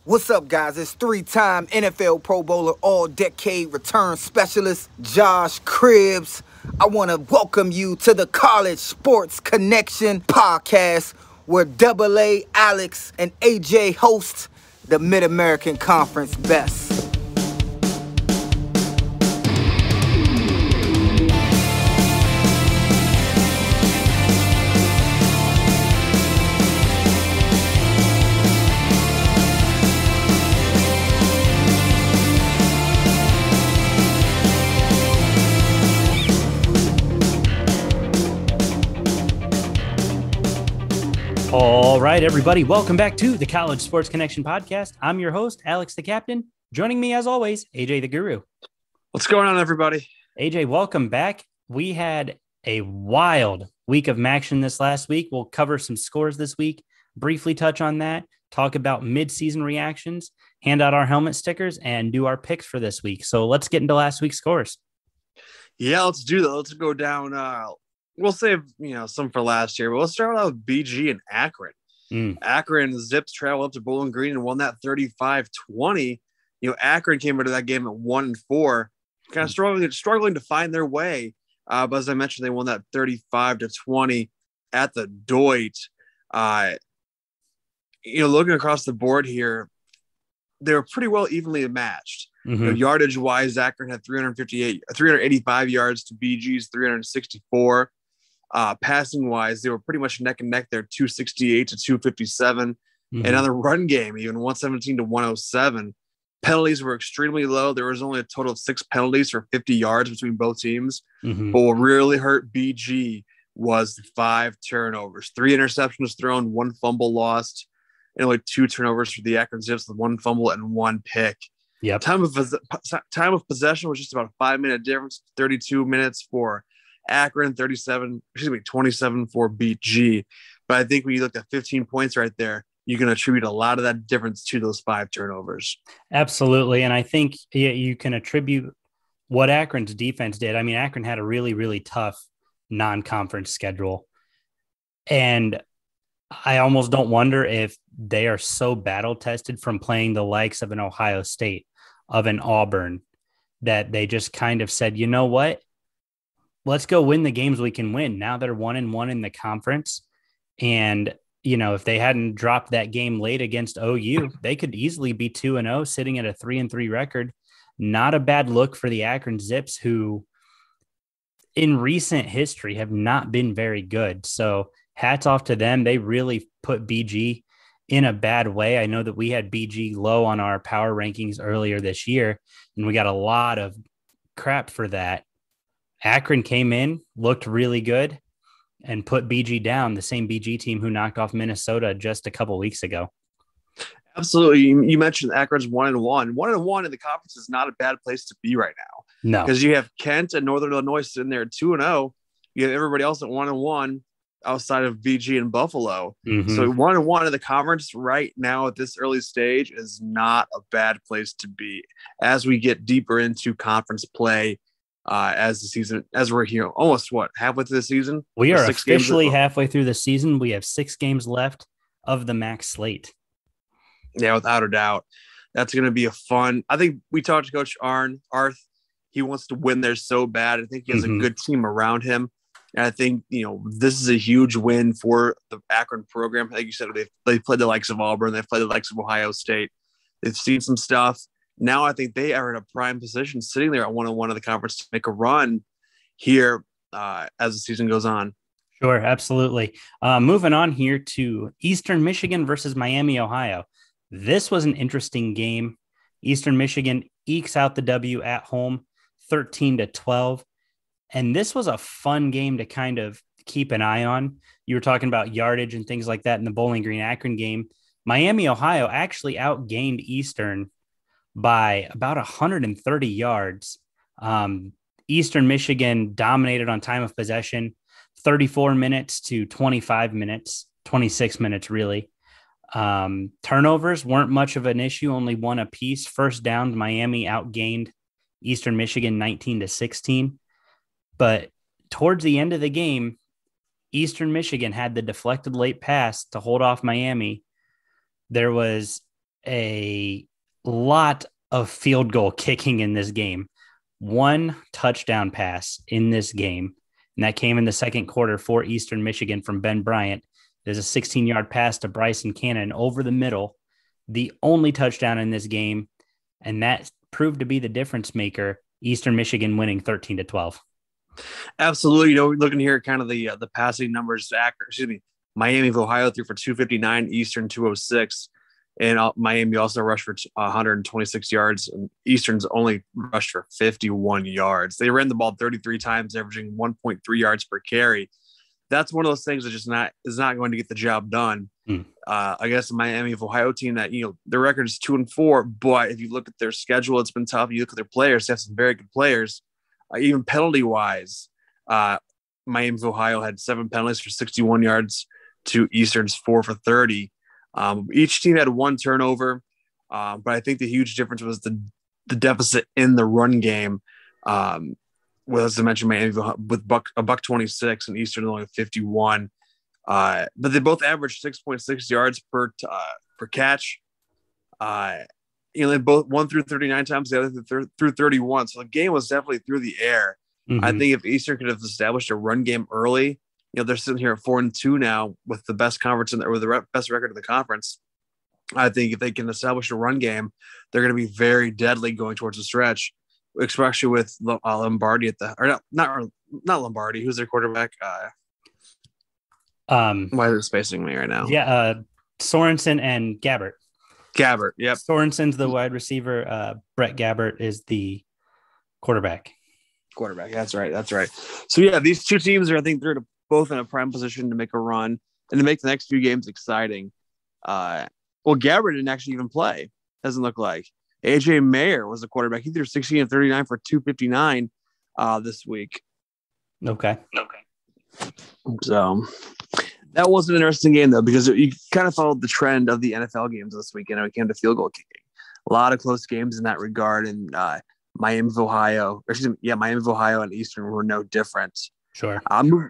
What's up, guys? It's three-time NFL Pro Bowler, all-decade return specialist, Josh Cribbs. I want to welcome you to the College Sports Connection podcast, where Double A, Alex, and AJ host the Mid-American Conference best. All right, everybody, welcome back to the College Sports Connection podcast. I'm your host, Alex the Captain. Joining me, as always, AJ the Guru. What's going on, everybody? AJ, welcome back. We had a wild week of MACtion this last week. We'll cover some scores this week, briefly touch on that, talk about mid-season reactions, hand out our helmet stickers, and do our picks for this week. So let's get into last week's scores. Yeah, let's do that. Let's go down. We'll save, some for last year, but let's start out with BG and Akron. Akron Zips traveled up to Bowling Green and won that 35-20. Akron came into that game at 1-4, kind of struggling to find their way. But as I mentioned, they won that 35-20 at the Deutsch. Looking across the board here, they were pretty well evenly matched. Yardage wise, Akron had 385 yards to BG's 364. Passing wise, they were pretty much neck and neck there, 268 to 257. And on the run game, even 117 to 107. Penalties were extremely low. There was only a total of 6 penalties for 50 yards between both teams. But what really hurt BG was the 5 turnovers, 3 interceptions thrown, 1 fumble lost, and only 2 turnovers for the Akron Zips with 1 fumble and 1 pick. Yep. Time of possession was just about a 5-minute difference, 32 minutes for Akron, 27 for BG. But I think when you look at 15 points right there, you can attribute a lot of that difference to those 5 turnovers. Absolutely. And I think you can attribute what Akron's defense did. I mean, Akron had a really, really tough non-conference schedule. And I almost don't wonder if they are so battle-tested from playing the likes of an Ohio State, of an Auburn, that they just kind of said, you know what? Let's go win the games we can win. Now they're 1-1 in the conference. And, if they hadn't dropped that game late against OU, they could easily be 2-0, sitting at a 3-3 record. Not a bad look for the Akron Zips, who in recent history have not been very good. So hats off to them. They really put BG in a bad way. I know that we had BG low on our power rankings earlier this year, and we got a lot of crap for that. Akron came in, looked really good, and put BG down, the same BG team who knocked off Minnesota just a couple weeks ago. Absolutely. You mentioned Akron's 1-1. 1-1 in the conference is not a bad place to be right now. No. Because you have Kent and Northern Illinois sitting there at 2-0. You have everybody else at 1-1 outside of BG and Buffalo. So 1-1 in the conference right now at this early stage is not a bad place to be as we get deeper into conference play. As we're here, almost halfway through the season? We are officially halfway through the season. We have 6 games left of the MAC slate. Yeah, without a doubt. That's going to be a fun. I think we talked to Coach Arth. He wants to win there so bad. I think he has a good team around him. And I think, this is a huge win for the Akron program. Like you said, they played the likes of Auburn. They've played the likes of Ohio State. They've seen some stuff. Now I think they are in a prime position sitting there at 1-1 of the conference to make a run here as the season goes on. Sure, absolutely. Moving on here to Eastern Michigan versus Miami, Ohio. This was an interesting game. Eastern Michigan ekes out the W at home, 13-12. And this was a fun game to kind of keep an eye on. You were talking about yardage and things like that in the Bowling Green Akron game. Miami, Ohio actually outgained Eastern by about 130 yards. Eastern Michigan dominated on time of possession, 34 minutes to 25 minutes, 26 minutes really. Turnovers weren't much of an issue, only 1 apiece. First down, Miami outgained Eastern Michigan 19-16. But towards the end of the game, Eastern Michigan had the deflected late pass to hold off Miami. There was a lot of field goal kicking in this game. One touchdown pass in this game, and that came in the second quarter for Eastern Michigan from Ben Bryant. There's a 16-yard pass to Bryson Cannon over the middle, the only touchdown in this game, and that proved to be the difference maker. Eastern Michigan winning 13-12. Absolutely. Looking here at kind of the passing numbers, Miami of Ohio threw for 259, Eastern 206, and Miami also rushed for 126 yards, and Eastern's only rushed for 51 yards. They ran the ball 33 times, averaging 1.3 yards per carry. That's one of those things that just is not going to get the job done. I guess the Miami of Ohio team that, their record is 2-4, but if you look at their schedule, it's been tough. You look at their players, they have some very good players. Even penalty wise, Miami of Ohio had 7 penalties for 61 yards to Eastern's 4 for 30. Each team had 1 turnover, but I think the huge difference was the deficit in the run game. As I mentioned, Miami with a buck 26 and Eastern only 51. But they both averaged 6.6 yards per catch. They both one threw 39 times, the other threw 31. So the game was definitely through the air. Mm-hmm. I think if Eastern could have established a run game early, they're sitting here at 4-2 now with the best conference with the best record in the conference. I think if they can establish a run game, they're going to be very deadly going towards the stretch, especially with Lombardi not Lombardi. Who's their quarterback? Why is it spacing me right now? Yeah, Sorensen and Gabbert. Gabbert, yep. Sorensen's the wide receiver. Brett Gabbert is the quarterback. That's right. So yeah, these two teams are, I think, they're both in a prime position to make a run and to make the next few games exciting. Gabbert didn't actually even play. Doesn't look like. AJ Mayer was the quarterback. He threw 16 of 39 for 259 this week. Okay. So that was an interesting game, though, because you kind of followed the trend of the NFL games this weekend when it came to field goal kicking. A lot of close games in that regard, and Miami of Ohio and Eastern were no different. Sure.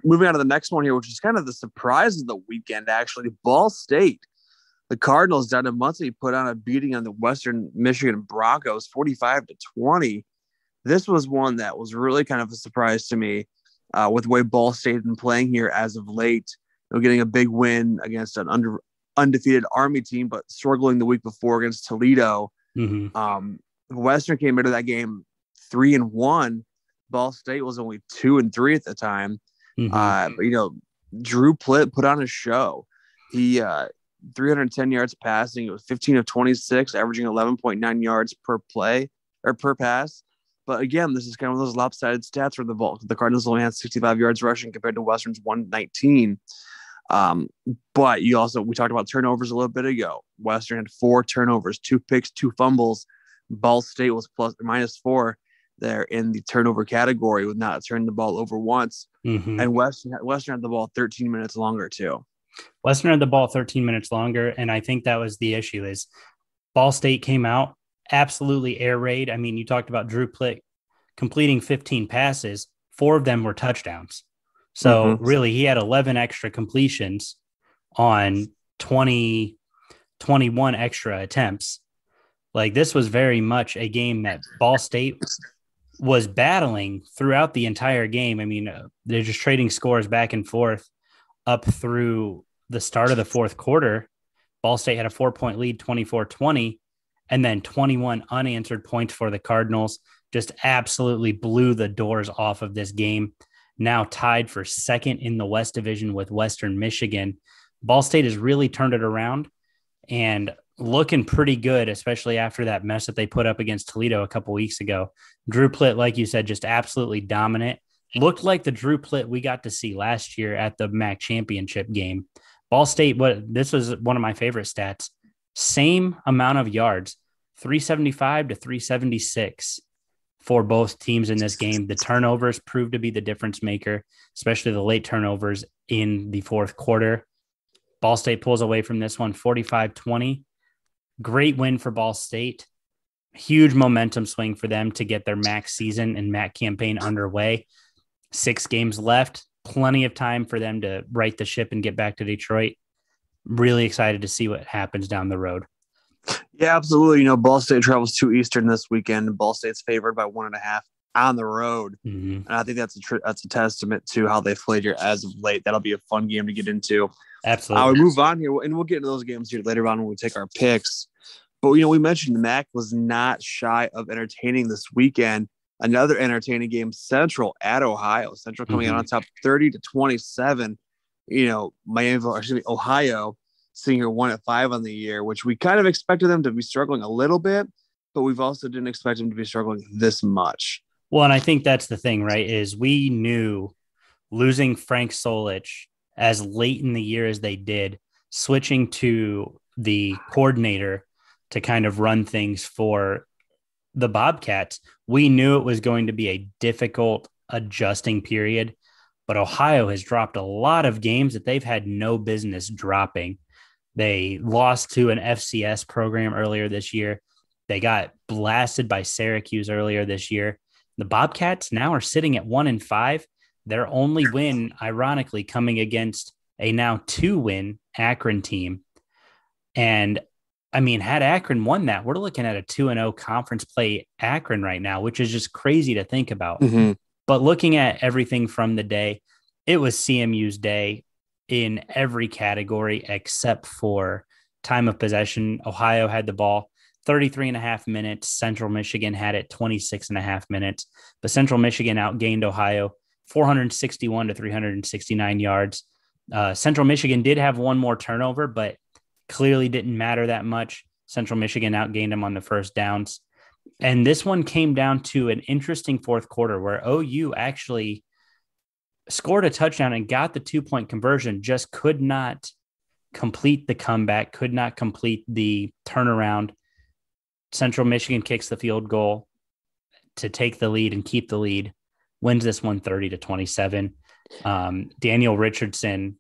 Moving on to the next one here, which is kind of the surprise of the weekend, actually. Ball State. The Cardinals down in Muncie put on a beating on the Western Michigan Broncos, 45-20. This was one that was really kind of a surprise to me with the way Ball State had been playing here as of late. Getting a big win against an undefeated Army team, but struggling the week before against Toledo. Mm-hmm. Western came into that game 3-1. Ball State was only 2-3 at the time. Mm-hmm. But Drew Plitt put on a show. He 310 yards passing. It was 15 of 26, averaging 11.9 yards per play or per pass. But again, this is kind of those lopsided stats where the Cardinals only had 65 yards rushing compared to Western's 119. But we talked about turnovers a little bit ago. Western had 4 turnovers, 2 picks, 2 fumbles. Ball State was -4 there in the turnover category with not turning the ball over once. Mm-hmm. And Western had the ball 13 minutes longer too. Western had the ball 13 minutes longer, and I think that was the issue is Ball State came out absolutely air raid. I mean, you talked about Drew Plitt completing 15 passes. 4 of them were touchdowns. So really he had 11 extra completions on 21 extra attempts. Like this was very much a game that Ball State was battling throughout the entire game. I mean, they're just trading scores back and forth up through the start of the fourth quarter. Ball State had a 4-point lead, 24-20, and then 21 unanswered points for the Cardinals. Just absolutely blew the doors off of this game. Now tied for second in the West Division with Western Michigan. Ball State has really turned it around and looking pretty good, especially after that mess that they put up against Toledo a couple weeks ago. Drew Plitt, like you said, just absolutely dominant. Looked like the Drew Plitt we got to see last year at the MAC championship game. Ball State, this was one of my favorite stats. Same amount of yards, 375 to 376 for both teams in this game. The turnovers proved to be the difference maker, especially the late turnovers in the fourth quarter. Ball State pulls away from this one 45-20. Great win for Ball State. Huge momentum swing for them to get their MAC season and MAC campaign underway. 6 games left. Plenty of time for them to right the ship and get back to Detroit. Really excited to see what happens down the road. Yeah, absolutely. Ball State travels to Eastern this weekend, and Ball State's favored by 1.5 on the road. And I think that's a testament to how they've played here as of late. That'll be a fun game to get into. Absolutely. We move on here, and we'll get into those games here later on when we take our picks. But, we mentioned the MAC was not shy of entertaining this weekend. Another entertaining game, Central at Ohio. Central coming out on top 30-27. Ohio sitting here 1-5 on the year, which we kind of expected them to be struggling a little bit, but we've also didn't expect them to be struggling this much. Well, and I think that's the thing, right, is we knew losing Frank Solich as late in the year as they did, switching to the coordinator to kind of run things for the Bobcats, we knew it was going to be a difficult adjusting period, but Ohio has dropped a lot of games that they've had no business dropping. They lost to an FCS program earlier this year. They got blasted by Syracuse earlier this year. The Bobcats now are sitting at 1-5. Their only win, ironically, coming against a now 2-win Akron team. And I mean, had Akron won that, we're looking at a 2-0 conference play Akron right now, which is just crazy to think about. But looking at everything from the day, it was CMU's day in every category except for time of possession. Ohio had the ball 33.5 minutes. Central Michigan had it 26.5 minutes, but Central Michigan outgained Ohio 461 to 369 yards. Central Michigan did have one more turnover, but clearly didn't matter that much. Central Michigan outgained them on the first downs. And this one came down to an interesting fourth quarter where OU actually scored a touchdown and got the 2-point conversion, just could not complete the comeback, could not complete the turnaround. Central Michigan kicks the field goal to take the lead and keep the lead, wins this one 30-27. Daniel Richardson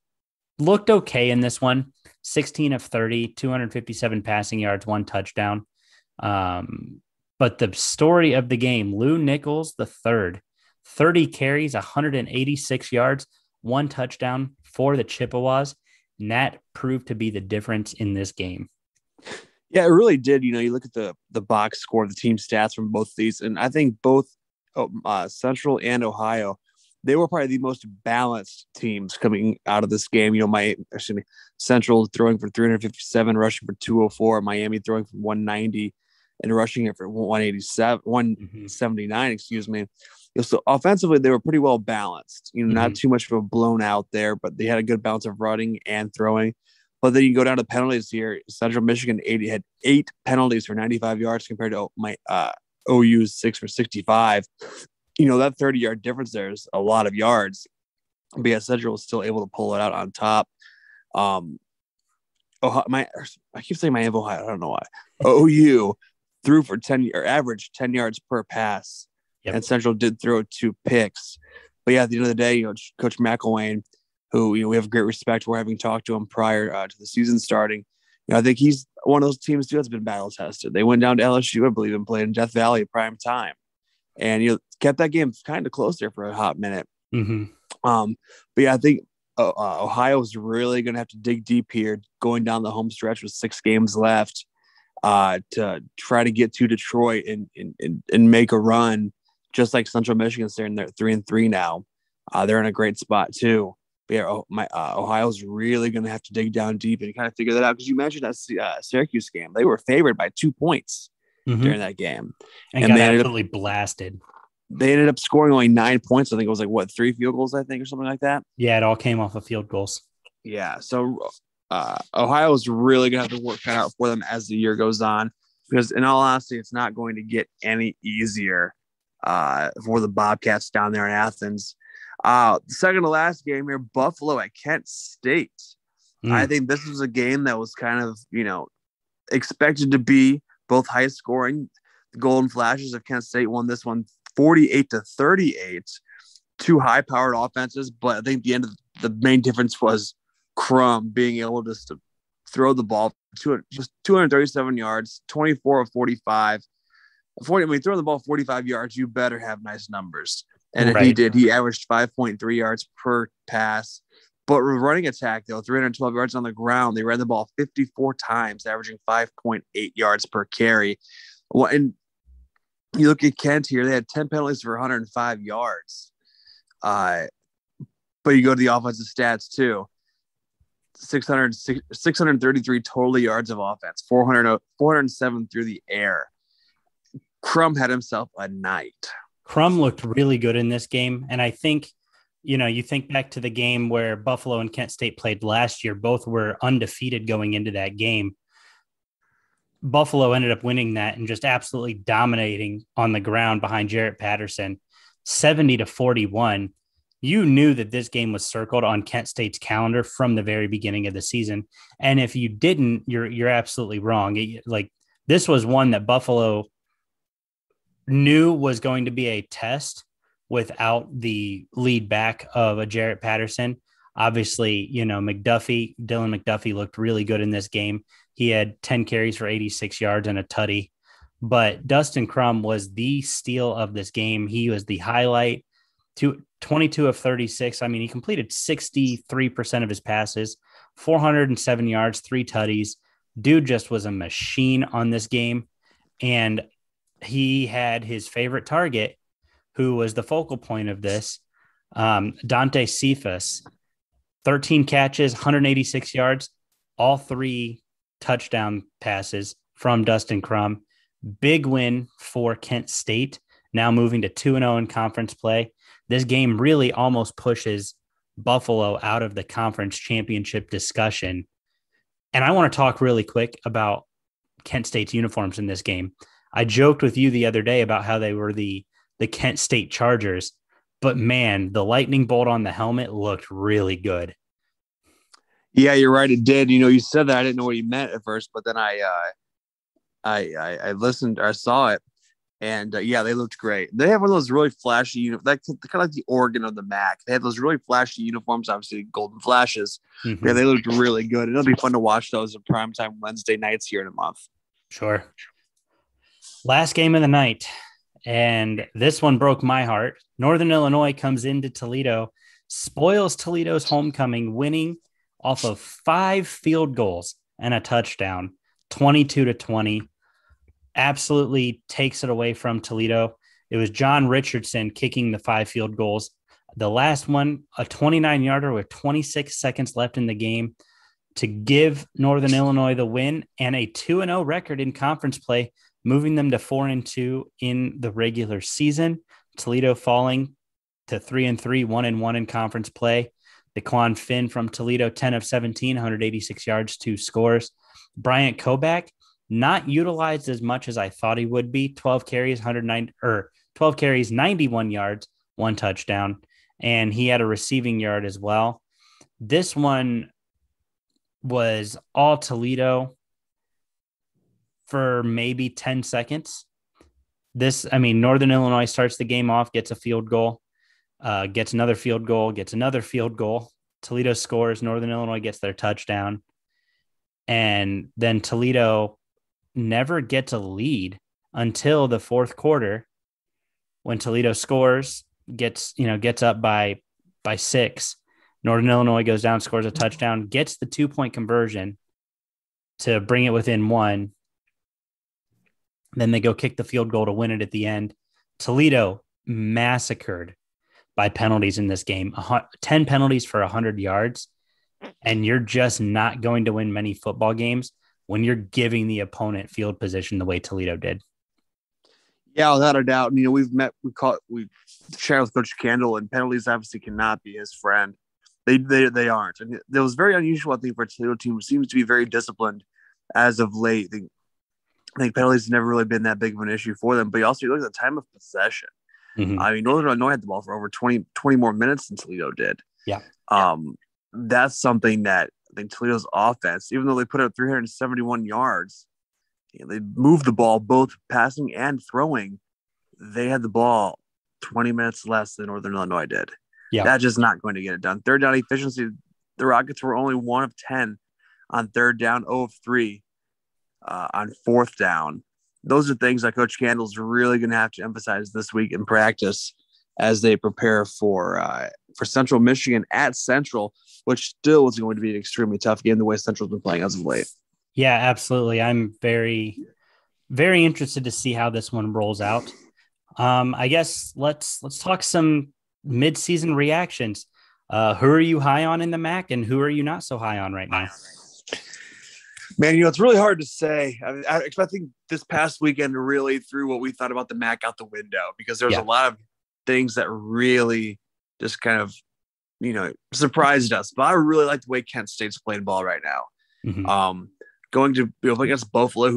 looked okay in this one, 16 of 30, 257 passing yards, 1 touchdown. But the story of the game, Lou Nichols, the third, 30 carries, 186 yards, 1 touchdown for the Chippewas. And that proved to be the difference in this game. Yeah, it really did. You look at the box score, the team stats from both these, and I think both Central and Ohio, they were probably the most balanced teams coming out of this game. Central throwing for 357, rushing for 204, Miami throwing for 190 and rushing it for 179, excuse me. So offensively, they were pretty well balanced. Not too much of a blown out there, but they had a good balance of running and throwing. But then you go down to penalties here. Central Michigan had 8 penalties for 95 yards compared to OU's 6 for 65. That 30-yard difference there is a lot of yards. But yeah, Central was still able to pull it out on top. I keep saying Miami, Ohio. I don't know why. OU threw for 10 or average 10 yards per pass. Yep. And Central did throw 2 picks. But yeah, at the end of the day, Coach McElwain, who we have great respect for, having talked to him prior to the season starting. I think he's one of those teams too that's been battle tested. They went down to LSU, I believe, and played in Death Valley at prime time, and kept that game kind of close there for a hot minute. But yeah, I think Ohio is really going to have to dig deep here, going down the home stretch with 6 games left, to try to get to Detroit and make a run. Just like Central Michigan's there, and they're 3-3 now. They're in a great spot too. But yeah, Ohio's really going to have to dig down deep and kind of figure that out, because you mentioned that Syracuse game. They were favored by 2 points during that game. And got absolutely blasted. They ended up scoring only 9 points. I think it was 3 field goals, I think, or something like that. Yeah, it all came off of field goals. Yeah, so Ohio's really going to have to work out for them as the year goes on, because in all honesty, it's not going to get any easier for the Bobcats down there in Athens. The second to last game here, Buffalo at Kent State. I think this was a game that was kind of, expected to be both high scoring. The Golden Flashes of Kent State won this one 48-38. 2 high powered offenses, but I think the main difference was Crum being able just to throw the ball just 237 yards, 24 of 45. When you throw the ball 45 yards, you better have nice numbers. And he did. He averaged 5.3 yards per pass, But with running attack, though, 312 yards on the ground, they ran the ball 54 times, averaging 5.8 yards per carry. Well, and you look at Kent here, they had 10 penalties for 105 yards. But you go to the offensive stats, too. 633 total yards of offense, 407 through the air. Crum had himself a night. Crum looked really good in this game. And I think, you think back to the game where Buffalo and Kent State played last year. Both were undefeated going into that game. Buffalo ended up winning that and just absolutely dominating on the ground behind Jarrett Patterson, 70-41. You knew that this game was circled on Kent State's calendar from the very beginning of the season. And if you didn't, you're absolutely wrong. This was one that Buffalo knew was going to be a test without the lead back of a Jarrett Patterson. Obviously, Dylan McDuffie looked really good in this game. He had 10 carries for 86 yards and a tutty. But Dustin Crum was the steal of this game. He was the highlight. 22 of 36. I mean, he completed 63% of his passes, 407 yards, 3 tutties. Dude just was a machine on this game. And he had his favorite target, who was the focal point of this, Dante Cephas, 13 catches, 186 yards, all 3 touchdown passes from Dustin Crum. Big win for Kent State, now moving to 2-0 in conference play. This game really almost pushes Buffalo out of the conference championship discussion. And I want to talk really quick about Kent State's uniforms in this game. I joked with you the other day about how they were the Kent State Chargers, but man, the lightning bolt on the helmet looked really good. Yeah, you're right. It did. You said that. I didn't know what you meant at first, but then I listened, or I saw it, and yeah, they looked great. They have one of those really flashy uniforms, kind of like the Oregon of the MAC. They had those really flashy uniforms, obviously golden flashes. Mm-hmm. Yeah, they looked really good. It'll be fun to watch those at primetime Wednesday nights here in a month. Sure. Last game of the night, and this one broke my heart. Northern Illinois comes into Toledo, spoils Toledo's homecoming, winning off of 5 field goals and a touchdown, 22-20. Absolutely takes it away from Toledo. It was John Richardson kicking the 5 field goals. The last one, a 29-yarder with 26 seconds left in the game to give Northern Illinois the win and a 2-0 record in conference play, moving them to 4-2 in the regular season. Toledo falling to 3-3, 1-1 in conference play. Daquan Finn from Toledo, 10 of 17, 186 yards, 2 scores. Bryant Kobach, not utilized as much as I thought he would be. 12 carries, 91 yards, 1 touchdown, and he had a receiving yard as well. This one was all Toledo for maybe 10 seconds. Northern Illinois starts the game off, gets a field goal, gets another field goal, gets another field goal. Toledo scores. Northern Illinois gets their touchdown. And then Toledo never gets a lead until the fourth quarter when Toledo scores, gets up by 6. Northern Illinois goes down, scores a touchdown, gets the 2-point conversion to bring it within 1. Then they go kick the field goal to win it at the end. Toledo massacred by penalties in this game, 10 penalties for 100 yards. And you're just not going to win many football games when you're giving the opponent field position the way Toledo did. Yeah, without a doubt. We've chatted with Coach Kendall, and penalties obviously cannot be his friend. They aren't. And it was very unusual, I think, for a Toledo team who seems to be very disciplined as of late. I think penalties have never really been that big of an issue for them. But you also look at the time of possession. Mm-hmm. Northern Illinois had the ball for over 20 more minutes than Toledo did. Yeah. That's something that I think Toledo's offense, even though they put up 371 yards, they moved the ball both passing and throwing. They had the ball 20 minutes less than Northern Illinois did. Yeah. That's just not going to get it done. Third down efficiency, the Rockets were only 1 of 10 on third down, 0 of 3 on fourth down. Those are things that Coach Candle's really going to have to emphasize this week in practice as they prepare for Central Michigan at Central, which still is going to be an extremely tough game the way Central's been playing as of late. Yeah, absolutely. I'm very, very interested to see how this one rolls out. I guess let's talk some mid-season reactions. Who are you high on in the MAC, and who are you not so high on right now? Man, it's really hard to say. I think this past weekend really threw what we thought about the MAC out the window, because there's a lot of things that really just kind of, surprised us. But I really like the way Kent State's playing ball right now. Mm-hmm. Going to be against Buffalo,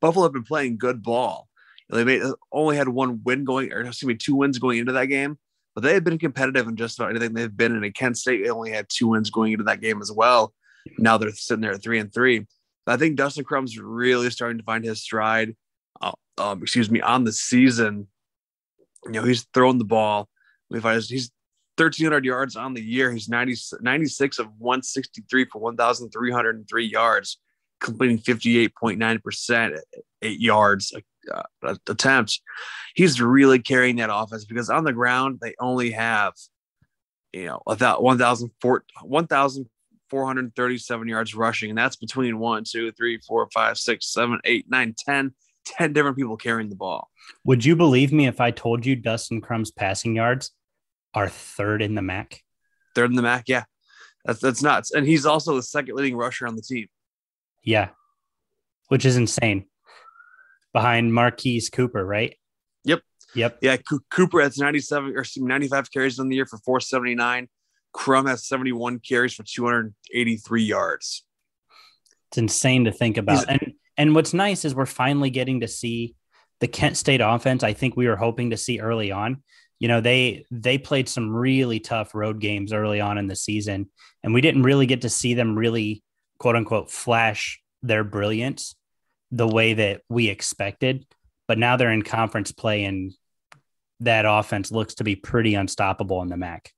Buffalo have been playing good ball. They only had two wins going into that game, but they had been competitive in just about anything they've been in. At Kent State, they only had 2 wins going into that game as well. Now they're sitting there at 3-3. I think Dustin Crum's really starting to find his stride. On the season. He's throwing the ball. He's 1,300 yards on the year. He's 96 of 163 for 1,303 yards, completing 58.9% 8 yards attempt. He's really carrying that offense, because on the ground they only have 1,437 yards rushing, and that's between 10 different people carrying the ball. Would you believe me if I told you Dustin Crum's passing yards are third in the MAC? Third in the MAC, yeah. That's nuts. And he's also the second leading rusher on the team. Yeah, which is insane. Behind Marquise Cooper, right? Yep. Yeah, Cooper has 95 carries on the year for 479. Crum has 71 carries for 283 yards. It's insane to think about. And what's nice is we're finally getting to see the Kent State offense I think we were hoping to see early on. They played some really tough road games early on in the season, and we didn't really get to see them really, quote unquote, flash their brilliance the way that we expected. But now they're in conference play, and that offense looks to be pretty unstoppable in the MAC.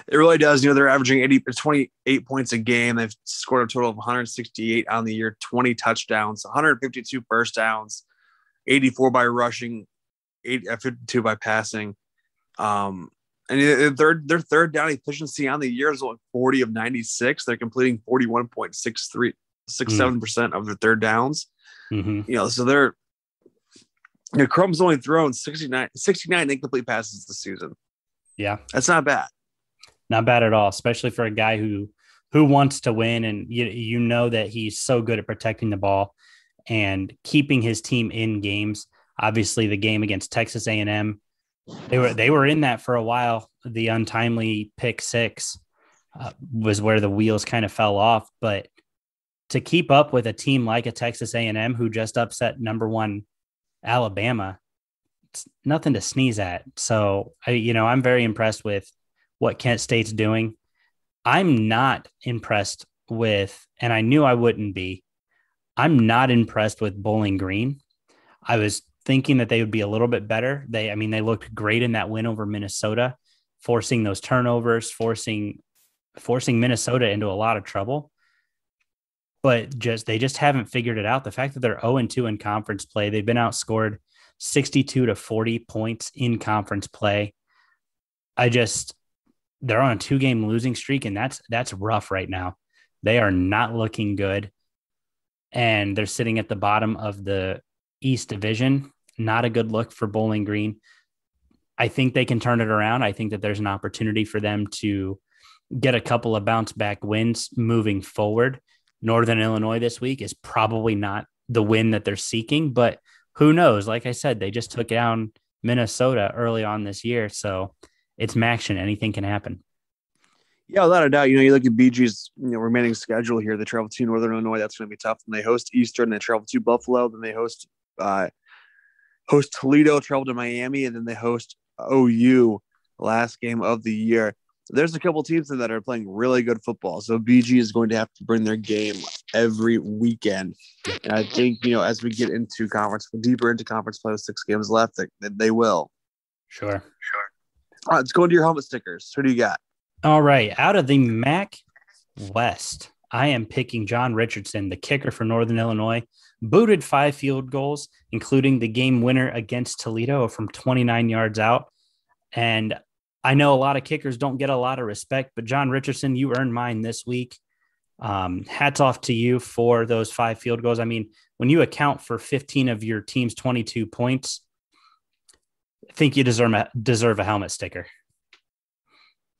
It really does. They're averaging 28 points a game. They've scored a total of 168 on the year, 20 touchdowns, 152 first downs, 84 by rushing, 52 by passing. And their third down efficiency on the year is only 40 of 96. They're completing 41.67% of their third downs. Mm-hmm. So they're Crum's only thrown 69 incomplete passes this season. Yeah, that's not bad. Not bad at all, especially for a guy who wants to win. And that he's so good at protecting the ball and keeping his team in games. Obviously, the game against Texas A&M, they were in that for a while. The untimely pick six was where the wheels kind of fell off. But to keep up with a team like a Texas A&M who just upset number 1 Alabama, it's nothing to sneeze at. So I'm very impressed with what Kent State's doing. I'm not impressed with, and I knew I wouldn't be, I'm not impressed with Bowling Green. I was thinking that they would be a little bit better. They looked great in that win over Minnesota, forcing those turnovers, forcing Minnesota into a lot of trouble. But they just haven't figured it out. The fact that they're 0-2 in conference play, they've been outscored 62-40 points in conference play. They're on a 2-game losing streak, and that's rough right now. They are not looking good, and they're sitting at the bottom of the East Division. Not a good look for Bowling Green. I think they can turn it around. I think that there's an opportunity for them to get a couple of bounce back wins moving forward. Northern Illinois this week is probably not the win that they're seeking, but who knows? Like I said, they just took down Minnesota early on this year, so it's MACtion. Anything can happen. Yeah, without a doubt. You look at BG's remaining schedule here. They travel to Northern Illinois. That's going to be tough. Then they host Eastern. They travel to Buffalo. Then they host Toledo, travel to Miami, and then they host OU last game of the year. There's a couple teams that are playing really good football. So BG is going to have to bring their game every weekend. And I think, as we get into deeper into conference play with 6 games left, they will. Sure. All right, let's go into your helmet stickers. Who do you got? All right. Out of the MAC West, I am picking John Richardson, the kicker for Northern Illinois. Booted 5 field goals, including the game winner against Toledo from 29 yards out. And I know a lot of kickers don't get a lot of respect, but John Richardson, you earned mine this week. Hats off to you for those 5 field goals. I mean, when you account for 15 of your team's 22 points, I think you deserve a helmet sticker.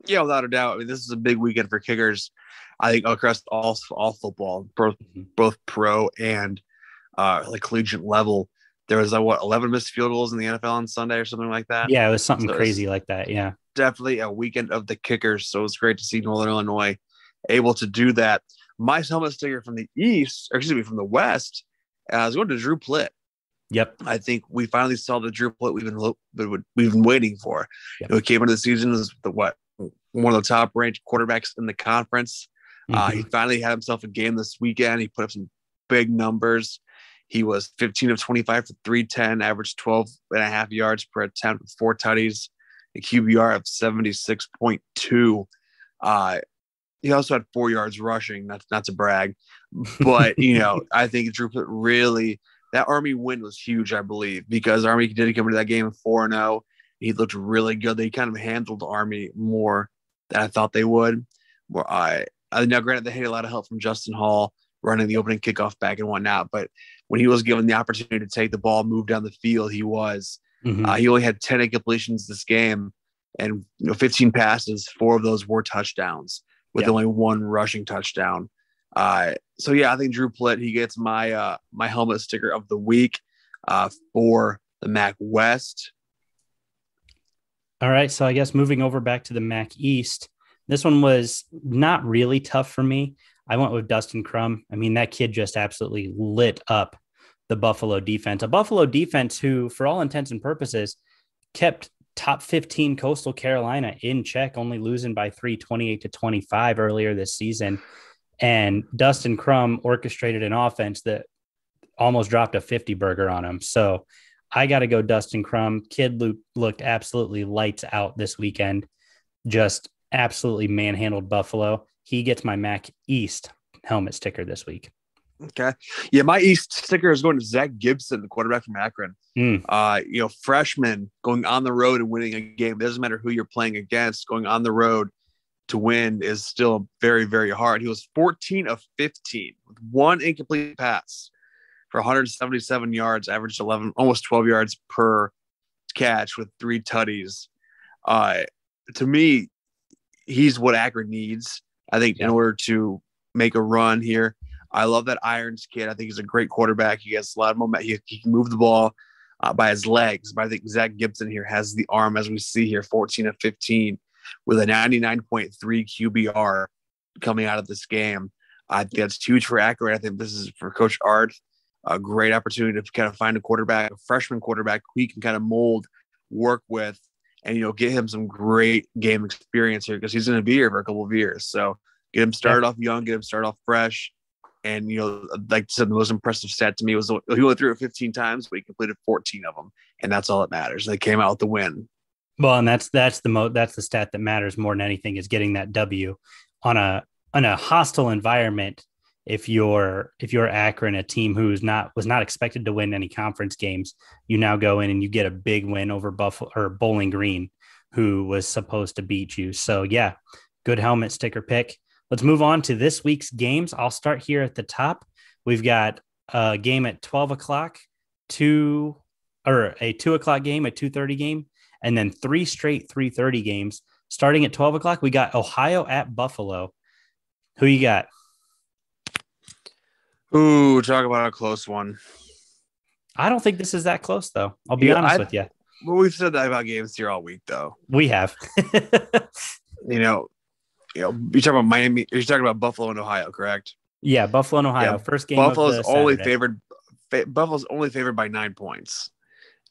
Yeah, without a doubt. I mean, this is a big weekend for kickers. I think across all football, both pro and like collegiate level. There was 11 missed field goals in the NFL on Sunday or something like that. Yeah, it was something crazy like that. Yeah, definitely a weekend of the kickers. So it's great to see Northern Illinois able to do that. My helmet sticker from the East, or excuse me, from the West, is going to Drew Plitt. Yep. I think we finally saw the Drew Plitt we've been waiting for. Yep. He came into the season as one of the top ranked quarterbacks in the conference. He finally had himself a game this weekend. He put up some big numbers. He was 15 of 25 for 310, averaged 12.5 yards per attempt with 4 tutties, a QBR of 76.2. He also had 4 yards rushing. That's not to brag, but I think Drew Plitt really, that Army win was huge, I believe, because Army did come into that game 4-0. He looked really good. They kind of handled Army more than I thought they would. Now, granted, they had a lot of help from Justin Hall running the opening kickoff back and whatnot, but when he was given the opportunity to take the ball, move down the field, he was. He only had 10 incompletions this game, and 15 passes. 4 of those were touchdowns, with only 1 rushing touchdown. So yeah, I think Drew Plitt, he gets my my helmet sticker of the week for the MAC West. All right, so I guess moving over back to the MAC East, this one was not really tough for me. I went with Dustin Crum. I mean, that kid just absolutely lit up the Buffalo defense. A Buffalo defense who, for all intents and purposes, kept top 15 Coastal Carolina in check, only losing by 3, 28-25 earlier this season. And Dustin Crum orchestrated an offense that almost dropped a 50 burger on him. So I got to go Dustin Crum. Kid looked absolutely lights out this weekend. Just absolutely manhandled Buffalo. He gets my MAC East helmet sticker this week. Okay. Yeah, my East sticker is going to Zach Gibson, the quarterback from Akron. Freshman going on the road and winning a game. It doesn't matter who you're playing against. Going on the road to win is still very, very hard. He was 14 of 15 with 1 incomplete pass for 177 yards, averaged almost 12 yards per catch with 3 tutties. To me, he's what Akron needs, I think, in order to make a run here. I love that Irons kid. I think he's a great quarterback. He has a lot of momentum. He can move the ball by his legs. But I think Zach Gibson here has the arm, as we see here, 14 of 15 with a 99.3 QBR coming out of this game. I think that's huge for Akron. I think this is for Coach Art, a great opportunity to kind of find a freshman quarterback who he can kind of mold, work with, and get him some great game experience here, because he's going to be here for a couple of years. So get him started off young, get him started off fresh. And like I said, the most impressive stat to me was he only threw it 15 times, but he completed 14 of them, and that's all that matters. They came out with the win. Well, and that's the stat that matters more than anything, is getting that W on a hostile environment. If you're Akron, a team who was not expected to win any conference games, you now go in and you get a big win over Buffalo or Bowling Green, who was supposed to beat you. So yeah, good helmet sticker pick. Let's move on to this week's games. I'll start here at the top. We've got a game at 12 o'clock, a 2 o'clock game, a 2:30 game, and then 3 straight 3:30 games. Starting at 12 o'clock, we got Ohio at Buffalo. Who you got? Ooh, talk about a close one. I don't think this is that close, though. I'll be honest with you. Well, we've said that about games here all week, though. We have. You're talking about Miami. You're talking about Buffalo and Ohio, correct? Yeah, Buffalo and Ohio. Yeah, first game. Buffalo's only favored. Buffalo's only favored by 9 points,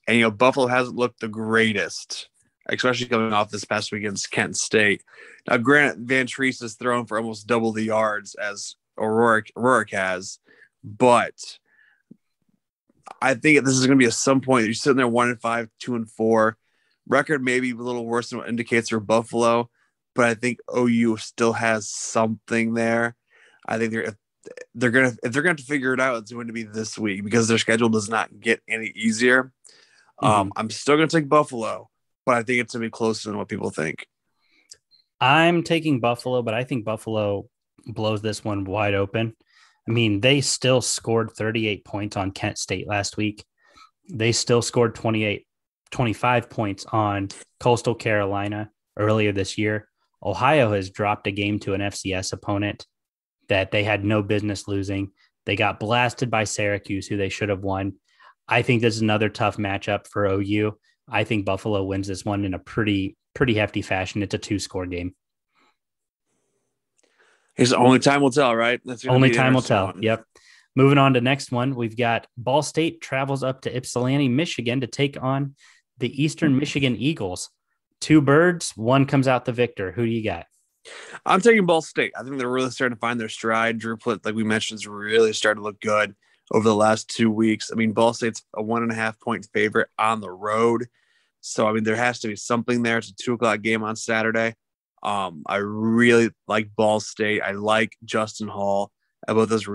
and Buffalo hasn't looked the greatest, especially coming off this past week against Kent State. Now, granted, Van Treese has thrown for almost double the yards as O'Rourke has, but I think this is going to be at some point. You're sitting there 1-5, 2-4, record maybe a little worse than what indicates for Buffalo. But I think OU still has something there. I think if they're gonna figure it out, it's going to be this week, because their schedule does not get any easier. I'm still gonna take Buffalo, but I think it's going to be closer than what people think. I'm taking Buffalo, but I think Buffalo blows this one wide open. I mean, they still scored 38 points on Kent State last week. They still scored 25 points on Coastal Carolina earlier this year. Ohio has dropped a game to an FCS opponent that they had no business losing. They got blasted by Syracuse, who they should have won. I think this is another tough matchup for OU. I think Buffalo wins this one in a pretty hefty fashion. It's a 2-score game. It's only time will tell, right? That's only time will tell. One. Yep. Moving on to next one, we've got Ball State travels up to Ypsilanti, Michigan to take on the Eastern Michigan Eagles. 2 birds, one comes out the victor. Who do you got? I'm taking Ball State. I think they're really starting to find their stride. Drew Plitt, like we mentioned, is really starting to look good over the last 2 weeks. I mean, Ball State's a 1.5-point favorite on the road. So, I mean, there has to be something there. It's a 2:00 game on Saturday. I really like Ball State. I like Justin Hall, both as a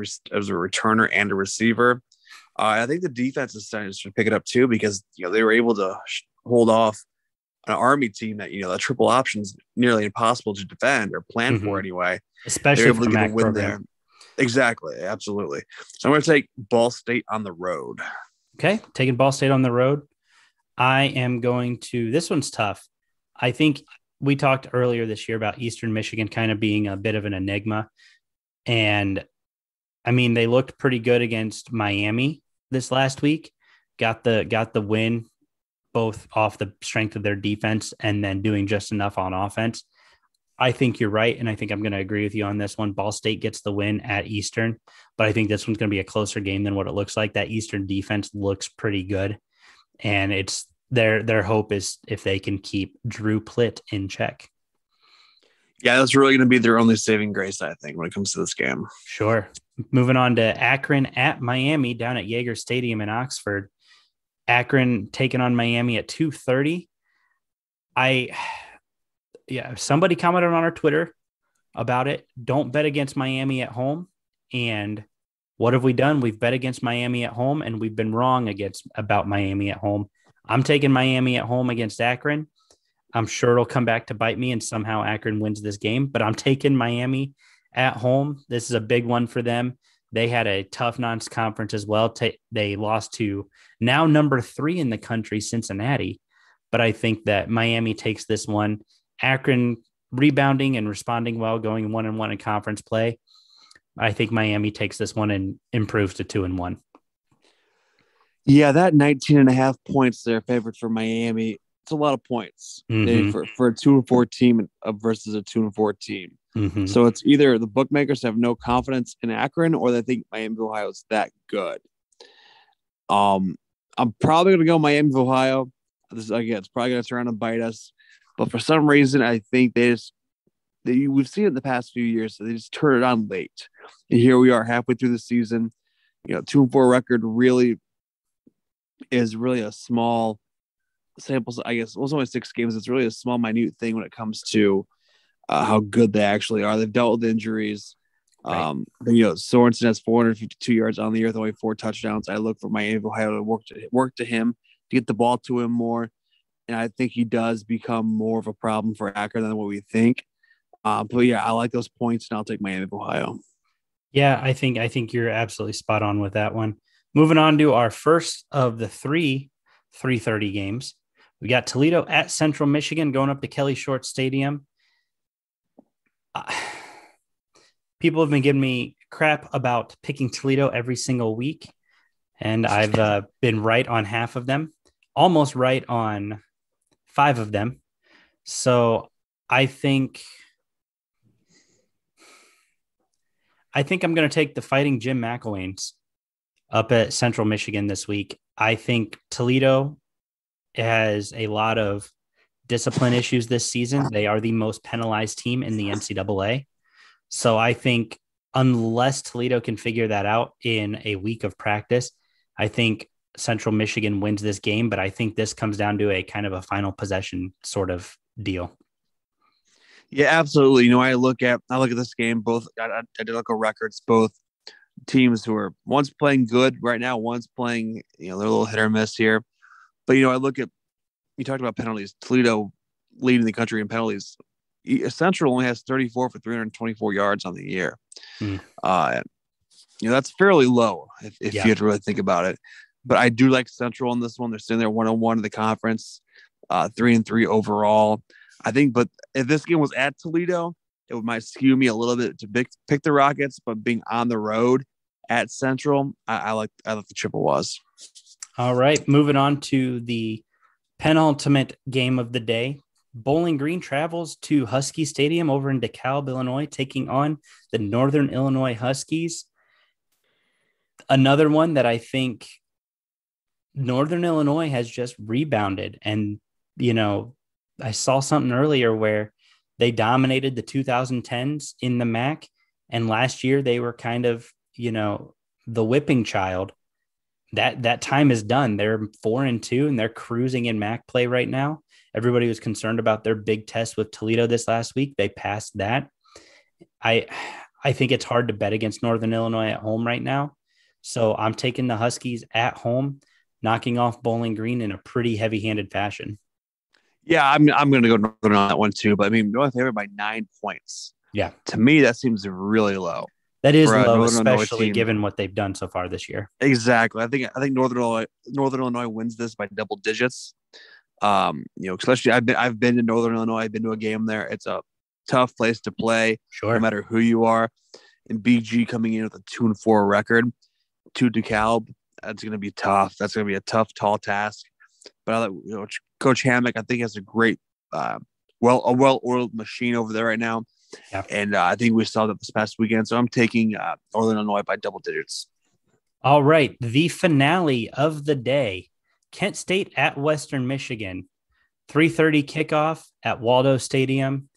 returner and a receiver. I think the defense is starting to pick it up too, because they were able to hold off an Army team that that triple option's nearly impossible to defend or plan for anyway. Especially they're able to get get a win there. Exactly, absolutely. So I'm going to take Ball State on the road. Okay, taking Ball State on the road. I am going to. This one's tough. I think we talked earlier this year about Eastern Michigan kind of being a bit of an enigma, and I mean they looked pretty good against Miami this last week. Got the win, both off the strength of their defense and then doing just enough on offense. I think you're right, and I think I'm going to agree with you on this one. Ball State gets the win at Eastern, but I think this one's going to be a closer game than what it looks like. That Eastern defense looks pretty good, and it's their hope is if they can keep Drew Plitt in check. Yeah, that's really going to be their only saving grace, I think, when it comes to this game. Sure. Moving on to Akron at Miami down at Yager Stadium in Oxford. Akron taking on Miami at 2:30. Somebody commented on our Twitter about it. Don't bet against Miami at home. And what have we done? We've bet against Miami at home, and we've been wrong about Miami at home. I'm taking Miami at home against Akron. I'm sure it'll come back to bite me, and somehow Akron wins this game. But I'm taking Miami at home. This is a big one for them. They had a tough non-conference as well. They lost to now number 3 in the country, Cincinnati. But I think that Miami takes this one. Akron rebounding and responding well, going 1-1 in conference play. I think Miami takes this one and improves to 2-1. Yeah, that 19.5 points they're favored for Miami. It's a lot of points for a 2-4 team versus a 2-4 team. Mm-hmm. So it's either the bookmakers have no confidence in Akron or they think Miami of Ohio is that good. I'm probably going to go Miami of Ohio. This again, it's probably going to turn around and bite us. But for some reason, I think we've seen it in the past few years. So they just turn it on late. And here we are halfway through the season. 2-4 record is really a small sample. I guess it was only 6 games. It's really a small, minute thing when it comes to how good they actually are. They've dealt with injuries. Right. But Sorensen has 452 yards on the year with only 4 touchdowns. I look for Miami of Ohio to work to him, to get the ball to him more. And I think he does become more of a problem for Akron than what we think. But yeah, I like those points, and I'll take Miami of Ohio. Yeah, I think you're absolutely spot on with that one. Moving on to our first of the 3:30 games. We got Toledo at Central Michigan going up to Kelly Short Stadium. People have been giving me crap about picking Toledo every single week, and I've been right on half of them, almost right on 5 of them. So I think I'm going to take the Fighting Jim McElwains up at Central Michigan this week. I think Toledo has a lot of discipline issues this season. They are the most penalized team in the NCAA. So I think unless Toledo can figure that out in a week of practice, I think Central Michigan wins this game, but I think this comes down to a kind of a final possession sort of deal. Yeah, absolutely. I look at this game. Both I did look at records. Both teams who are one's playing good right now, one's playing they're a little hit or miss here. But I look at you talked about penalties. Toledo leading the country in penalties. Central only has 34 for 324 yards on the year. That's fairly low if you had to really think about it. But I do like Central in this one. They're sitting there 1-1 in the conference, 3-3 overall. I think, but if this game was at Toledo, it might skew me a little bit to pick the Rockets. But being on the road at Central, I like the Chippewas. All right, moving on to the penultimate game of the day. Bowling Green travels to Husky Stadium over in DeKalb, Illinois, taking on the Northern Illinois Huskies. Another one that I think Northern Illinois has just rebounded. And, I saw something earlier where they dominated the 2010s in the MAC. And last year they were kind of, the whipping child. That time is done. They're 4-2 and they're cruising in MAC play right now. Everybody was concerned about their big test with Toledo this last week. They passed that. I think it's hard to bet against Northern Illinois at home right now. So I'm taking the Huskies at home, knocking off Bowling Green in a pretty heavy-handed fashion. Yeah, I'm going to go Northern on that one too. But I mean, North favored by 9 points. Yeah. To me, that seems really low. That is low, especially given what they've done so far this year. Exactly. I think Northern Illinois wins this by double digits. Especially I've been to Northern Illinois. I've been to a game there. It's a tough place to play, sure, no matter who you are. And BG coming in with a 2-4 record to DeKalb, that's going to be tough. That's going to be a tough, tall task. But Coach Hammock, I think, has a great, well-oiled machine over there right now. Yeah. And I think we saw that this past weekend. So I'm taking Northern Illinois by double digits. All right. The finale of the day, Kent State at Western Michigan, 3:30 kickoff at Waldo Stadium.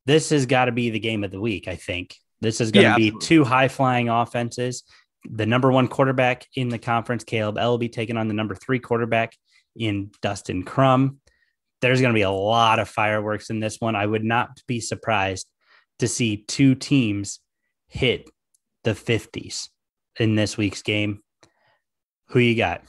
This has got to be the game of the week, I think. This is going to be two high-flying offenses. The number 1 quarterback in the conference, Caleb Elby, taking on the number 3 quarterback in Dustin Crum. There's going to be a lot of fireworks in this one. I would not be surprised to see two teams hit the 50s in this week's game. Who you got?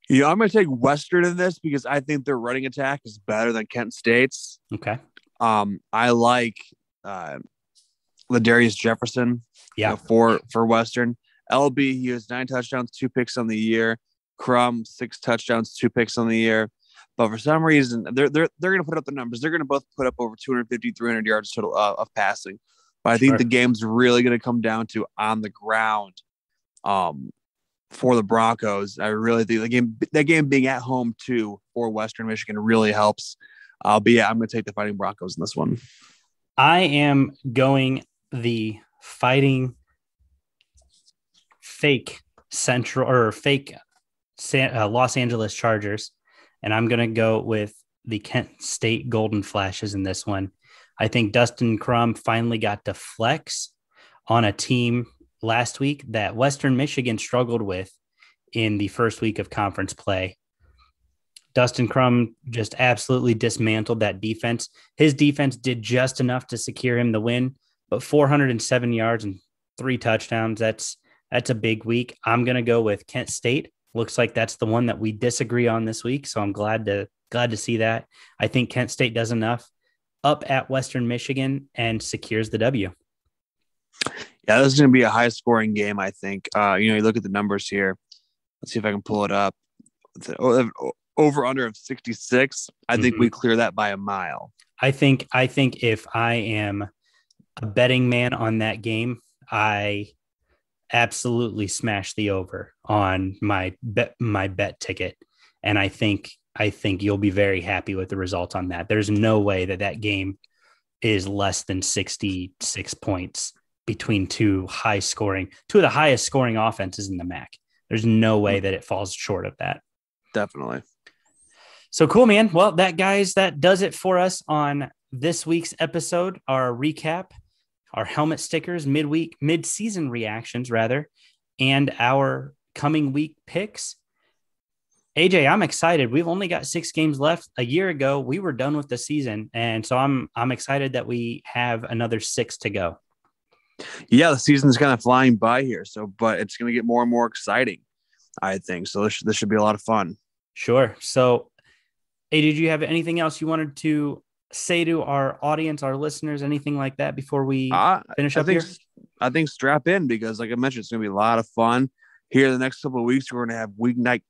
I'm going to take Western in this because I think their running attack is better than Kent State's. Okay. I like Ladarius Jefferson for Western. LB, he has 9 touchdowns, 2 picks on the year. Crum, 6 touchdowns, 2 picks on the year. But for some reason, they're going to put up the numbers. They're going to both put up over 250, 300 yards total of passing. But I think the game's really going to come down to on the ground for the Broncos. I really think that game being at home too for Western Michigan really helps. I'm going to take the Fighting Broncos in this one. I am going the Fighting fake Central or fake Los Angeles Chargers. And I'm going to go with the Kent State Golden Flashes in this one. I think Dustin Crum finally got to flex on a team last week that Western Michigan struggled with in the first week of conference play. Dustin Crum just absolutely dismantled that defense. His defense did just enough to secure him the win, but 407 yards and 3 touchdowns, that's a big week. I'm going to go with Kent State. Looks like that's the one that we disagree on this week, so I'm glad to see that. I think Kent State does enough up at Western Michigan and secures the W. Yeah, this is going to be a high-scoring game, I think. You look at the numbers here. Let's see if I can pull it up. Over-under of 66. I think we clear that by a mile. I think if I am a betting man on that game, I absolutely smash the over on my bet ticket. And I think you'll be very happy with the result on that. There's no way that game is less than 66 points between two of the highest scoring offenses in the MAC. There's no way that it falls short of that. Definitely. So cool, man. Well, that does it for us on this week's episode, our recap, our helmet stickers, mid-season reactions rather, and our coming week picks. AJ, I'm excited. We've only got 6 games left. A year ago, we were done with the season, and so I'm excited that we have another 6 to go. Yeah, the season's kind of flying by here, but it's going to get more and more exciting, I think. So this should be a lot of fun. Sure. So, hey, did you have anything else you wanted to say to our audience, our listeners, anything like that before we finish up here? I think strap in, because like I mentioned, it's going to be a lot of fun. Here in the next couple of weeks, we're going to have weeknight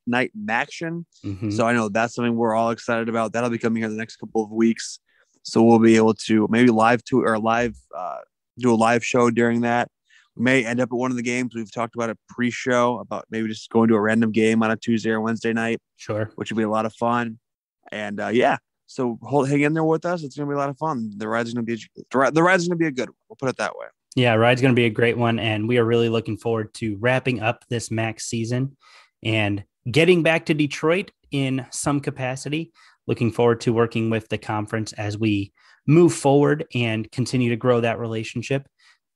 MACtion. So I know that's something we're all excited about. That'll be coming here in the next couple of weeks. So we'll be able to maybe do a live show during that. We may end up at one of the games. We've talked about a pre-show about maybe just going to a random game on a Tuesday or Wednesday night. Sure. Which will be a lot of fun. And so hang in there with us. It's going to be a lot of fun. The ride's going to be a good one. We'll put it that way. Yeah, ride's going to be a great one. And we are really looking forward to wrapping up this MAC season and getting back to Detroit in some capacity. Looking forward to working with the conference as we move forward and continue to grow that relationship.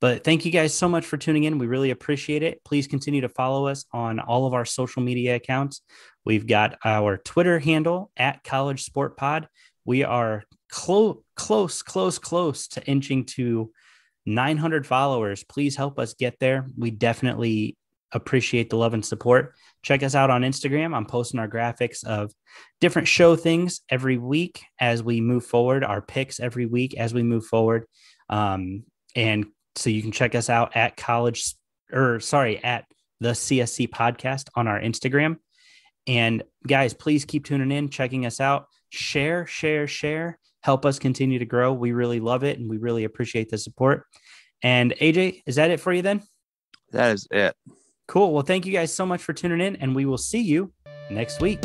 But thank you guys so much for tuning in. We really appreciate it. Please continue to follow us on all of our social media accounts. We've got our Twitter handle at College Sport Pod. We are close to inching to 900 followers. Please help us get there. We definitely appreciate the love and support. Check us out on Instagram. I'm posting our graphics of different show things every week as we move forward, our picks every week as we move forward. And so you can check us out at the CSC podcast on our Instagram. And guys, please keep tuning in, checking us out. Share. Help us continue to grow. We really love it, and we really appreciate the support. And AJ, is that it for you then? That is it. Cool. Well, thank you guys so much for tuning in, and we will see you next week.